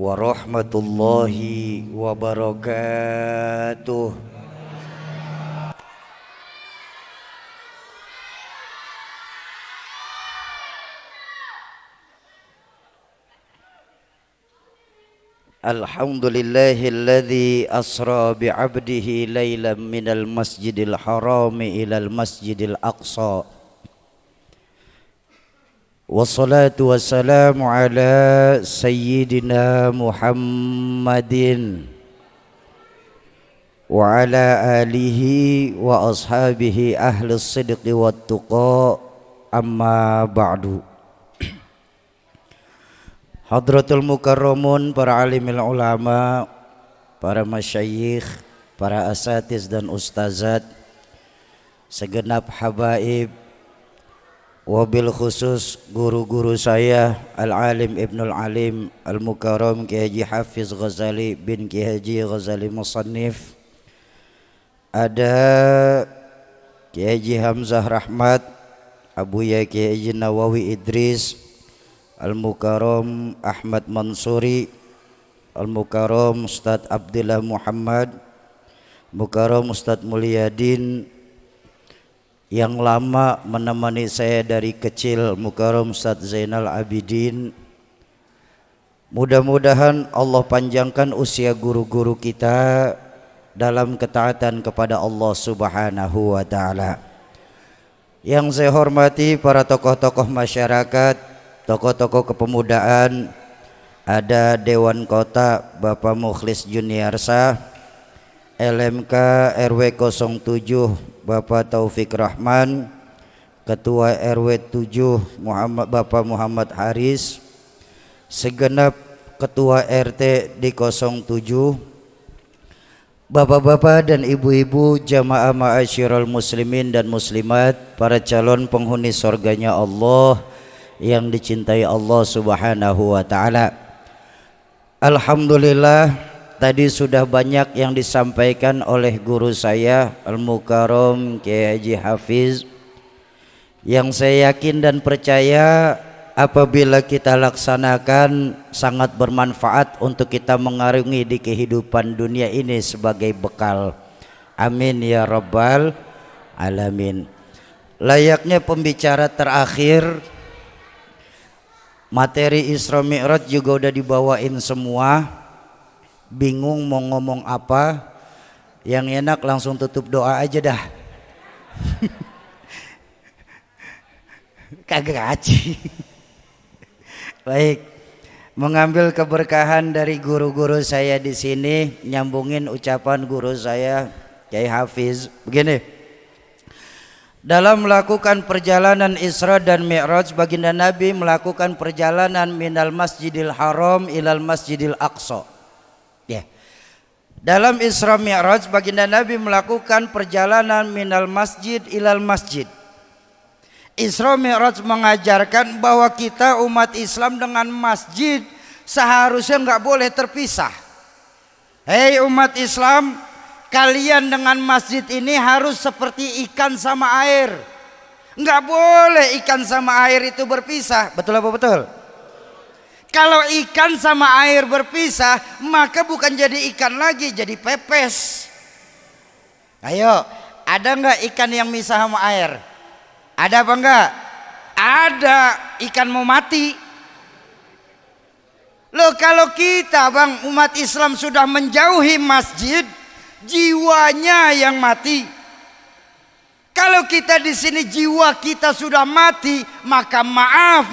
warahmatullahi wabarakatuh. Alhamdulillahilladzi asra bi'abdihi laylan minal masjidil harami ilal masjidil aqsa. Wassalatu wassalamu ala sayyidina Muhammadin wa ala alihi wa ashabihi ahli sidqi wat tuqa, amma ba'du. Hadratul mukarramun, para alimil ulama, para masyayikh, para asatiz dan ustazat, segenap habaib, wabil khusus guru-guru saya Al-Alim Ibnul Alim Al-Mukarram Kiai Haji Hafiz Ghazali bin Kiai Haji Ghazali Musannif, ada Kiai Haji Hamzah Rahmat, Abu Ya Kiai Haji Nawawi Idris, Al-Mukarram Ahmad Mansuri, Al-Mukarram Ustadz Abdillah Muhammad, Mukarram Ustadz Mulyadin yang lama menemani saya dari kecil, Mukarram Ustadz Zainal Abidin. Mudah-mudahan Allah panjangkan usia guru-guru kita dalam ketaatan kepada Allah Subhanahu wa Ta'ala. Yang saya hormati para tokoh-tokoh masyarakat, tokoh-tokoh kepemudaan, ada Dewan Kota Bapak Mukhlis Juniarsa, LMK RW 07 Bapak Taufik Rahman, Ketua RW 7 Bapak Muhammad Haris, segenap Ketua RT di 07, Bapak-bapak dan ibu-ibu jamaah ma'asyiral muslimin dan muslimat, para calon penghuni surganya Allah yang dicintai Allah Subhanahu wa Ta'ala. Alhamdulillah, tadi sudah banyak yang disampaikan oleh guru saya Al-Mukarram Kiai Haji Hafiz, yang saya yakin dan percaya apabila kita laksanakan sangat bermanfaat untuk kita mengarungi di kehidupan dunia ini sebagai bekal. Amin ya rabbal alamin. Layaknya pembicara terakhir, materi Isra Mi'raj juga udah dibawain semua. Bingung mau ngomong apa, yang enak langsung tutup doa aja dah. Kagak ngaji. Baik, mengambil keberkahan dari guru-guru saya di sini, nyambungin ucapan guru saya Kiai Hafiz. Begini, dalam melakukan perjalanan Isra dan Mi'raj, baginda Nabi melakukan perjalanan minal masjidil haram ilal masjidil aqsa. Ya. Dalam Isra Mi'raj, baginda Nabi melakukan perjalanan minal masjid ilal masjid. Isra Mi'raj mengajarkan bahwa kita umat Islam dengan masjid seharusnya enggak boleh terpisah. Hei umat Islam, kalian dengan masjid ini harus seperti ikan sama air. Enggak boleh ikan sama air itu berpisah. Betul apa betul? Kalau ikan sama air berpisah, maka bukan jadi ikan lagi, jadi pepes. Ayo, ada enggak ikan yang misah sama air? Ada apa enggak? Ada, ikan mau mati. Loh, kalau kita bang umat Islam sudah menjauhi masjid, jiwanya yang mati. Kalau kita di sini jiwa kita sudah mati, maka maaf,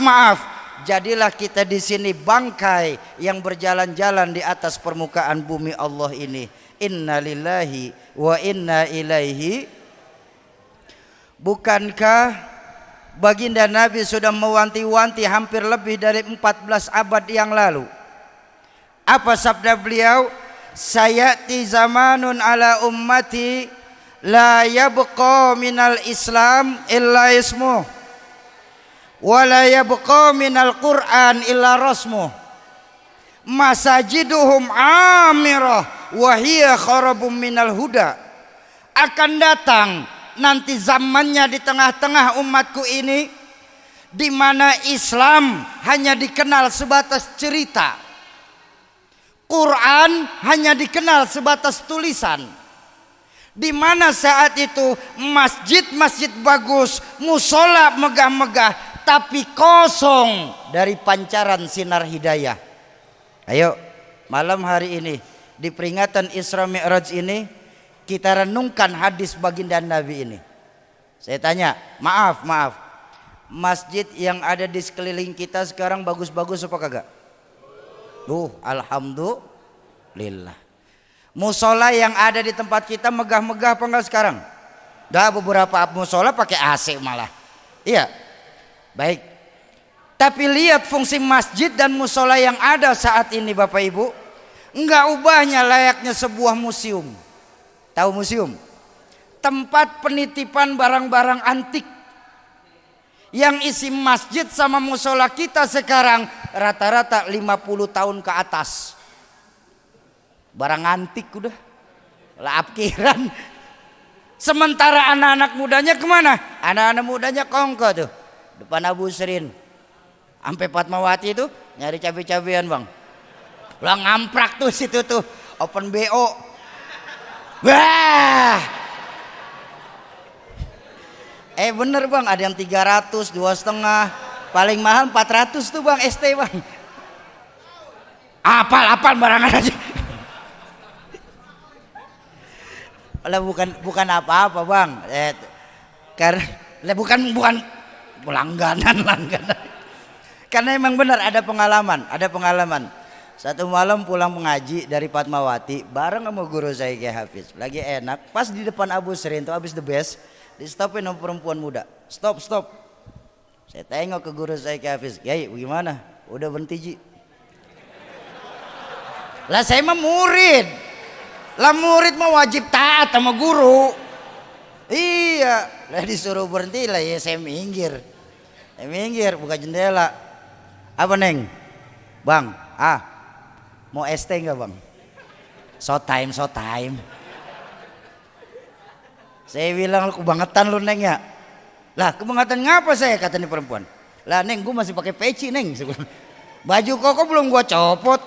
jadilah kita di sini bangkai yang berjalan-jalan di atas permukaan bumi Allah ini. Inna lillahi wa inna ilaihi. Bukankah baginda Nabi sudah mewanti-wanti hampir lebih dari 14 abad yang lalu? Apa sabda beliau? Sayati zamanun ala ummati la yabqa minal islam illa ismuh wa la yabqa minal quran illa rasmuh masajiduhum amirah wa hiya kharabum minal huda. Akan datang nanti zamannya di tengah-tengah umatku ini di mana Islam hanya dikenal sebatas cerita. Quran hanya dikenal sebatas tulisan. Di mana saat itu masjid-masjid bagus, musola megah-megah, tapi kosong dari pancaran sinar hidayah. Ayo, malam hari ini di peringatan Isra Mi'raj ini kita renungkan hadis baginda Nabi ini. Saya tanya, maaf, masjid yang ada di sekeliling kita sekarang bagus-bagus apa kagak? Alhamdulillah. Musola yang ada di tempat kita megah-megah apa enggak sekarang? Dah beberapa musola pakai AC malah. Iya. Baik. Tapi lihat fungsi masjid dan musola yang ada saat ini Bapak Ibu, enggak ubahnya layaknya sebuah museum. Tahu museum? Tempat penitipan barang-barang antik. Yang isi masjid sama musola kita sekarang rata-rata 50 tahun ke atas. Barang antik udah lapkiran. Sementara anak-anak mudanya kemana? Anak-anak mudanya kongko tuh depan Abu Serin sampai Fatmawati tuh nyari cabai-cabean bang. Ulah ngamprak tuh situ tuh open BO. Wah, bener bang, ada yang 300, 2,5, paling mahal 400 tuh bang, ST bang. Apal barangan aja. Lah bukan apa-apa bang, karena bukan langganan. Karena emang benar ada pengalaman. Satu malam pulang mengaji dari Fatmawati bareng sama guru saya Kiai Hafiz. Lagi enak, pas di depan Abu Serin tuh habis the best. Di stopin sama perempuan muda. Stop. Saya tengok ke guru saya Kiai Hafiz. Kiai bagaimana? Udah berhenti Ji. Lah saya mah murid. Lah murid mah wajib taat sama guru. Iya. Lah disuruh berhenti lah ya saya minggir. Buka jendela. Apa neng? Bang, mau ST enggak bang? So time. Saya bilang kebangetan lu neng ya. Lah kebangetan ngapa saya kata nih perempuan. Lah neng gue masih pakai peci neng. Baju koko belum gua copot.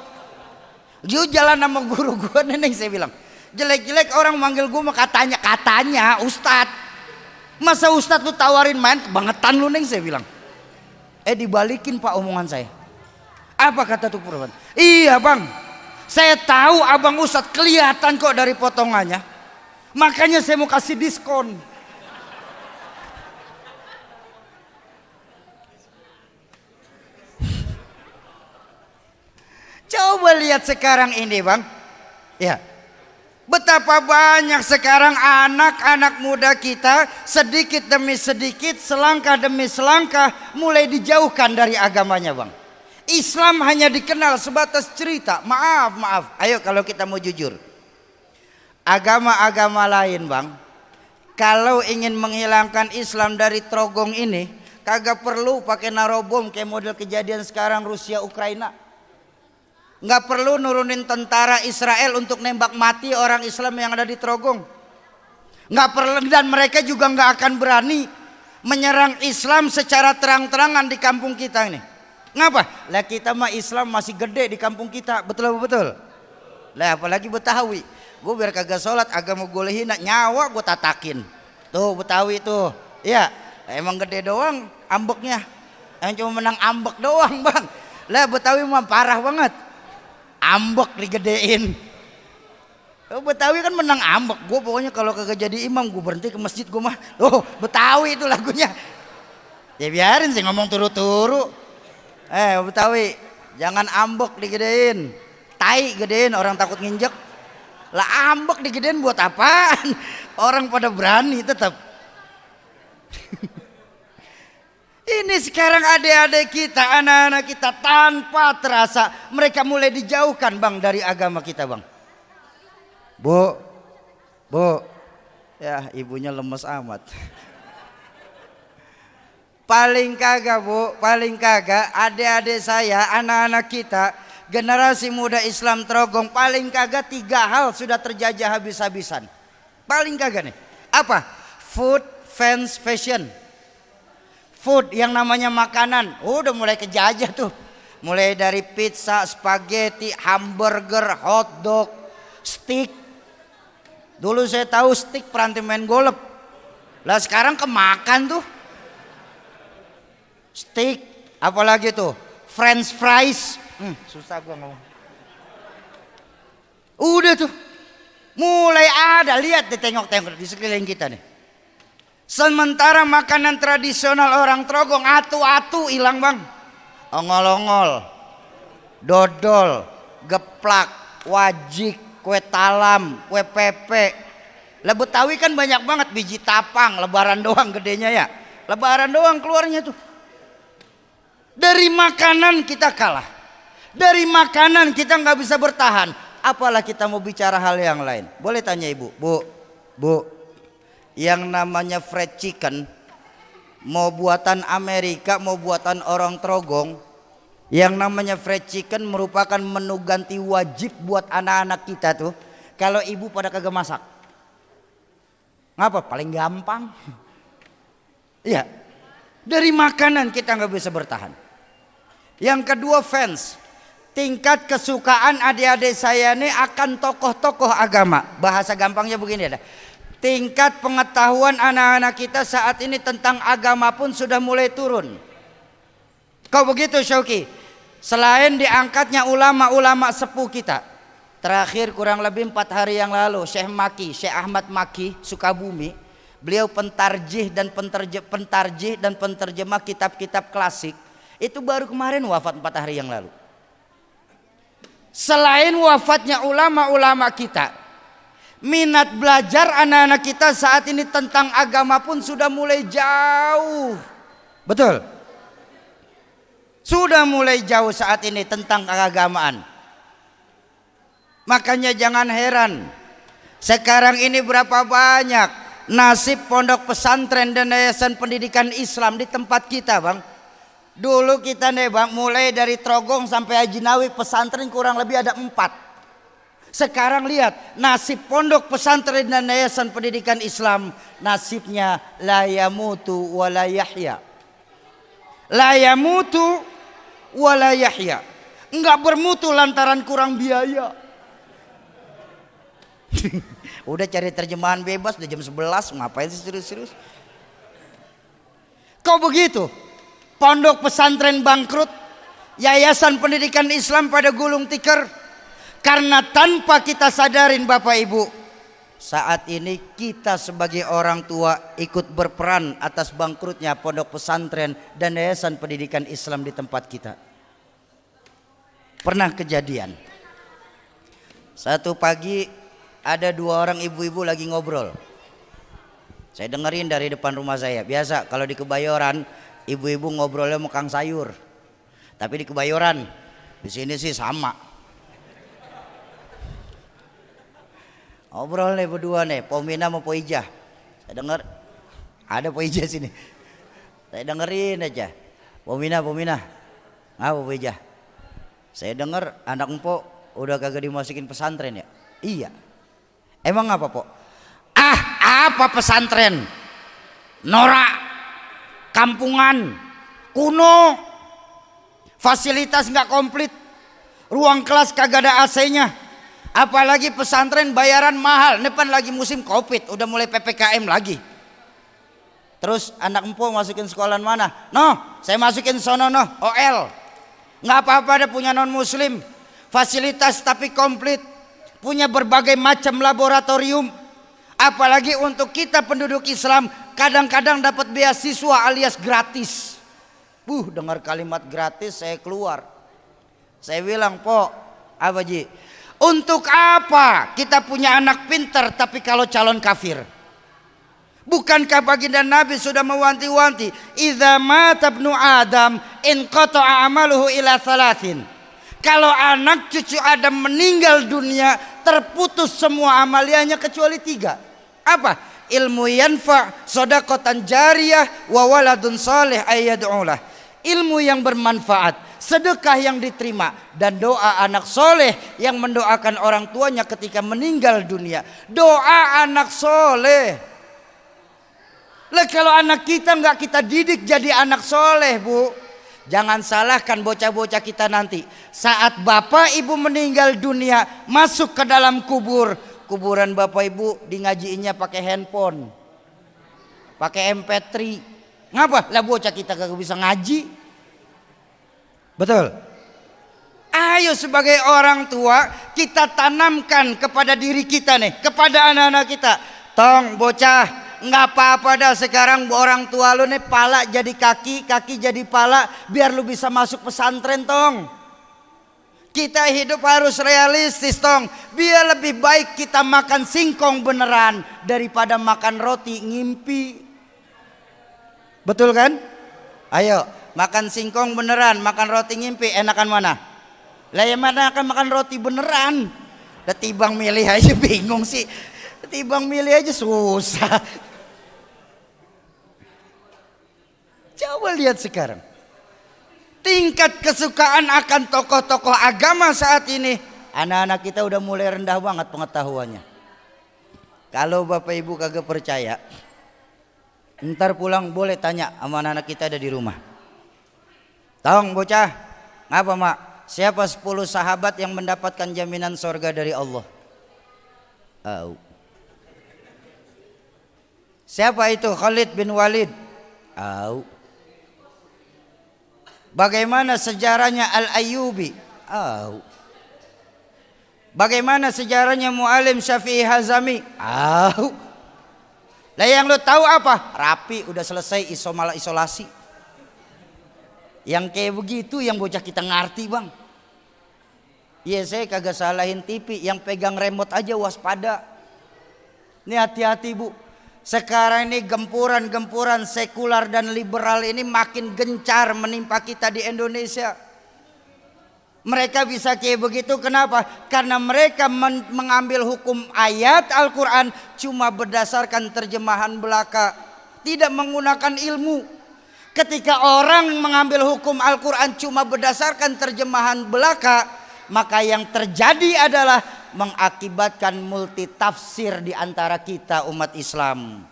Dia jalan sama guru gua neng saya bilang. Jelek-jelek orang manggil gua mah katanya Ustad. Masa Ustad lu tawarin main kebangetan lu neng saya bilang. Dibalikin pak omongan saya. Apa kata tuh perempuan? Iya bang. Saya tahu abang Ustad kelihatan kok dari potongannya. Makanya saya mau kasih diskon. Coba lihat sekarang ini bang. Ya. Betapa banyak sekarang anak-anak muda kita sedikit demi sedikit, selangkah demi selangkah mulai dijauhkan dari agamanya bang. Islam hanya dikenal sebatas cerita. Maaf. Ayo kalau kita mau jujur. Agama-agama lain bang, kalau ingin menghilangkan Islam dari trogong ini, kagak perlu pakai narobom kayak model kejadian sekarang Rusia Ukraina. Nggak perlu nurunin tentara Israel untuk nembak mati orang Islam yang ada di trogong. Nggak perlu, dan mereka juga nggak akan berani menyerang Islam secara terang-terangan di kampung kita ini. Ngapa? Lah kita mah Islam masih gede di kampung kita, betul? Lah apalagi Betawi. Gue biar kagak sholat, agama gue hina, nyawa gue tatakin. Tuh Betawi tuh, iya emang gede doang ambeknya. Yang cuma menang ambek doang bang. Lah Betawi mah parah banget, ambek digedein. Betawi kan menang ambek. Gue pokoknya kalau kagak jadi imam gue berhenti ke masjid gue mah. Betawi itu lagunya. Ya biarin sih ngomong turu-turu. Betawi jangan ambek digedein, tai gedein orang takut nginjek. Lah ambek digedein buat apaan? Orang pada berani tetap. Ini sekarang adik-adik kita, anak-anak kita tanpa terasa mereka mulai dijauhkan bang dari agama kita bang. Bu, ya ibunya lemes amat. Paling kagak bu, adik-adik saya, anak-anak kita, generasi muda Islam trogong, paling kagak 3 hal sudah terjajah habis-habisan. Paling kagak nih, apa? Food, fans, fashion. Food yang namanya makanan, udah mulai kejajah tuh. Mulai dari pizza, spaghetti, hamburger, hotdog, steak. Dulu saya tahu steak peranti main golep. Lah sekarang kemakan tuh. Steak, apalagi tuh? French fries. Susah gua ngomong. Udah tuh. Mulai ada, lihat deh, tengok-tengok di sekeliling kita nih. Sementara makanan tradisional orang Trogong atu-atu hilang, Bang. Ongol-ongol, dodol, geplak, wajik, kue talam, kue pepe. Lah Betawi kan banyak banget, biji tapang, lebaran doang gedenya ya. Lebaran doang keluarnya tuh. Dari makanan kita kalah. Dari makanan kita nggak bisa bertahan. Apalah kita mau bicara hal yang lain. Boleh tanya ibu, bu, yang namanya fried chicken, mau buatan Amerika, mau buatan orang Trogong, yang namanya fried chicken merupakan menu ganti wajib buat anak-anak kita tuh. Kalau ibu pada kagak masak, ngapa? Paling gampang. Iya, dari makanan kita nggak bisa bertahan. Yang kedua, fans, tingkat kesukaan adik-adik saya ini akan tokoh-tokoh agama. Bahasa gampangnya begini ada. Tingkat pengetahuan anak-anak kita saat ini tentang agama pun sudah mulai turun. Kok begitu Syauki? Selain diangkatnya ulama-ulama sepuh kita. Terakhir kurang lebih 4 hari yang lalu Syekh Ahmad Maki Sukabumi, beliau pentarjih dan penterjemah kitab-kitab klasik. Itu baru kemarin wafat 4 hari yang lalu. Selain wafatnya ulama-ulama kita, minat belajar anak-anak kita saat ini tentang agama pun sudah mulai jauh. Betul? Sudah mulai jauh saat ini tentang keagamaan. Makanya jangan heran, sekarang ini berapa banyak nasib pondok pesantren dan yayasan pendidikan Islam di tempat kita, Bang. Dulu kita nih, Bang, mulai dari Trogong sampai Haji Nawi pesantren kurang lebih ada 4. Sekarang lihat nasib pondok pesantren dan yayasan pendidikan Islam, nasibnya la yamutu wa la yahya. La yamutu wa la yahya. Enggak bermutu lantaran kurang biaya. Udah cari terjemahan bebas udah jam 11, ngapain sih serius-serius? Kok begitu? Pondok pesantren bangkrut, yayasan pendidikan Islam pada gulung tikar. Karena tanpa kita sadarin Bapak Ibu, saat ini kita sebagai orang tua ikut berperan atas bangkrutnya pondok pesantren dan yayasan pendidikan Islam di tempat kita. Pernah kejadian, satu pagi ada 2 orang ibu-ibu lagi ngobrol. Saya dengerin dari depan rumah saya. Biasa kalau di Kebayoran ibu-ibu ngobrolnya mau kang sayur. Tapi di Kebayoran, di sini sih sama. Ngobrol nih berdua nih, Pomina sama Poijah. Saya dengar ada Poijah sini. Saya dengerin aja. Pomina. Ngapa Poijah? Saya dengar anak empok udah kagak dimasukin pesantren ya? Iya. Emang apa, Pok? Apa pesantren? Norak, kampungan, kuno, fasilitas nggak komplit, ruang kelas kagak ada AC-nya, apalagi pesantren bayaran mahal. Depan lagi musim Covid, udah mulai PPKM lagi. Terus anak empu masukin sekolahan mana? Saya masukin sono OL. Nggak apa-apa, ada punya non muslim, fasilitas tapi komplit, punya berbagai macam laboratorium. Apalagi untuk kita penduduk Islam, kadang-kadang dapat beasiswa alias gratis. Dengar kalimat gratis saya keluar. Saya bilang, Pok, apa Ji? Untuk apa kita punya anak pintar tapi kalau calon kafir? Bukankah baginda Nabi sudah mewanti-wanti, idza mata ibnu Adam inqata'a amaluhu ila 3. Kalau anak cucu Adam meninggal dunia, terputus semua amaliannya kecuali 3. Apa? Ilmu yanfa, shadaqatan jariyah, wa waladun salih ayyad'ulah. Ilmu yang bermanfaat, sedekah yang diterima, dan doa anak soleh yang mendoakan orang tuanya ketika meninggal dunia. Doa anak soleh. Lah kalau anak kita nggak kita didik jadi anak soleh, Bu, Jangan salahkan bocah-bocah kita nanti. Saat bapak ibu meninggal dunia, masuk ke dalam kuburan bapak ibu dingajiinnya pakai handphone, pakai MP3. Ngapa? Lah bocah kita kagak bisa ngaji. Betul. Ayo sebagai orang tua kita tanamkan kepada diri kita nih, kepada anak-anak kita. Tong bocah, nggak apa-apa dah sekarang orang tua lu nih pala jadi kaki, kaki jadi pala, biar lu bisa masuk pesantren tong. Kita hidup harus realistis tong. Biar lebih baik kita makan singkong beneran daripada makan roti ngimpi. Betul kan? Ayo makan singkong beneran, makan roti ngimpi, enakan mana? Lah yang mana akan makan roti beneran? Udah tibang milih aja bingung sih. Tibang milih aja susah. Coba lihat sekarang. Tingkat kesukaan akan tokoh-tokoh agama saat ini. Anak-anak kita udah mulai rendah banget pengetahuannya. Kalau bapak ibu kagak percaya, ntar pulang boleh tanya sama anak-anak kita ada di rumah. Tong bocah, ngapa mak? Siapa 10 sahabat yang mendapatkan jaminan sorga dari Allah? Siapa itu? Khalid bin Walid. Bagaimana sejarahnya Al-Ayyubi? Bagaimana sejarahnya Mu'alim Syafi'i Hazami? Lah yang lu tahu apa? Rapi, udah selesai isolasi. Yang kayak begitu yang bocah kita ngerti bang. Iya saya kagak salahin TV, yang pegang remote aja waspada. Ini hati-hati bu. Sekarang ini gempuran sekular dan liberal ini makin gencar menimpa kita di Indonesia. Mereka bisa kayak begitu kenapa? Karena mereka mengambil hukum ayat Al-Quran cuma berdasarkan terjemahan belaka, tidak menggunakan ilmu. Ketika orang mengambil hukum Al-Quran cuma berdasarkan terjemahan belaka, maka yang terjadi adalah mengakibatkan multitafsir di antara kita umat Islam.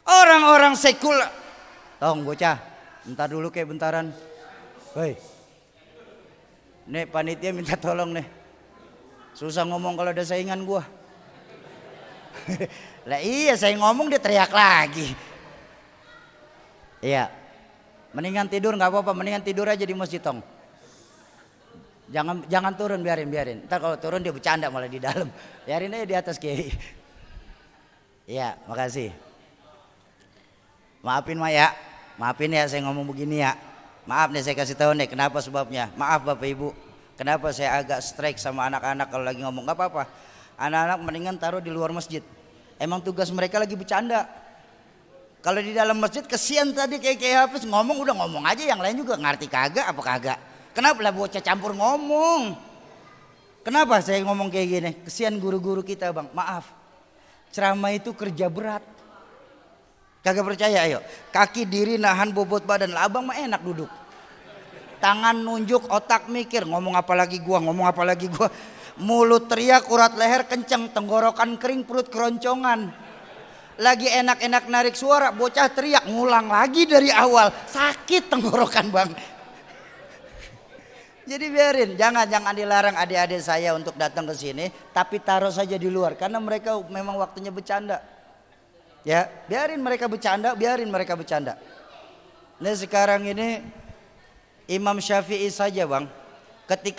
Orang-orang sekuler. Tong bocah, bentar dulu kayak bentaran. Hei. Nih panitia minta tolong nih. Susah ngomong kalau ada saingan gua. Lah iya saya ngomong dia teriak lagi. Iya. Mendingan tidur nggak apa-apa, mendingan tidur aja di masjid tong. Jangan turun, biarin. Ntar kalau turun dia bercanda malah di dalam. Biarin aja di atas kiai. Iya, makasih. Maafin mak ya. Maafin ya saya ngomong begini ya. Maaf nih saya kasih tahu nih kenapa sebabnya. Maaf Bapak Ibu. Kenapa saya agak strike sama anak-anak kalau lagi ngomong? Gak apa-apa. Anak-anak mendingan taruh di luar masjid. Emang tugas mereka lagi bercanda. Kalau di dalam masjid kesian tadi kayak Hafiz ngomong udah ngomong aja, yang lain juga ngerti kagak apa kagak. Kenapa lah bocah campur ngomong? Kenapa saya ngomong kayak gini? Kesian guru-guru kita bang. Maaf. Ceramah itu kerja berat. Kagak percaya ayo. Kaki diri nahan bobot badan. Lah abang mah enak duduk. Tangan nunjuk, otak mikir. Ngomong apa lagi gua. Mulut teriak, urat leher kenceng, tenggorokan kering, perut keroncongan. Lagi enak-enak narik suara, bocah teriak, ngulang lagi dari awal. Sakit tenggorokan bang. Jadi biarin, jangan dilarang adik-adik saya untuk datang ke sini, tapi taruh saja di luar karena mereka memang waktunya bercanda. Ya, biarin mereka bercanda. Nah sekarang ini Imam Syafi'i saja bang, ketika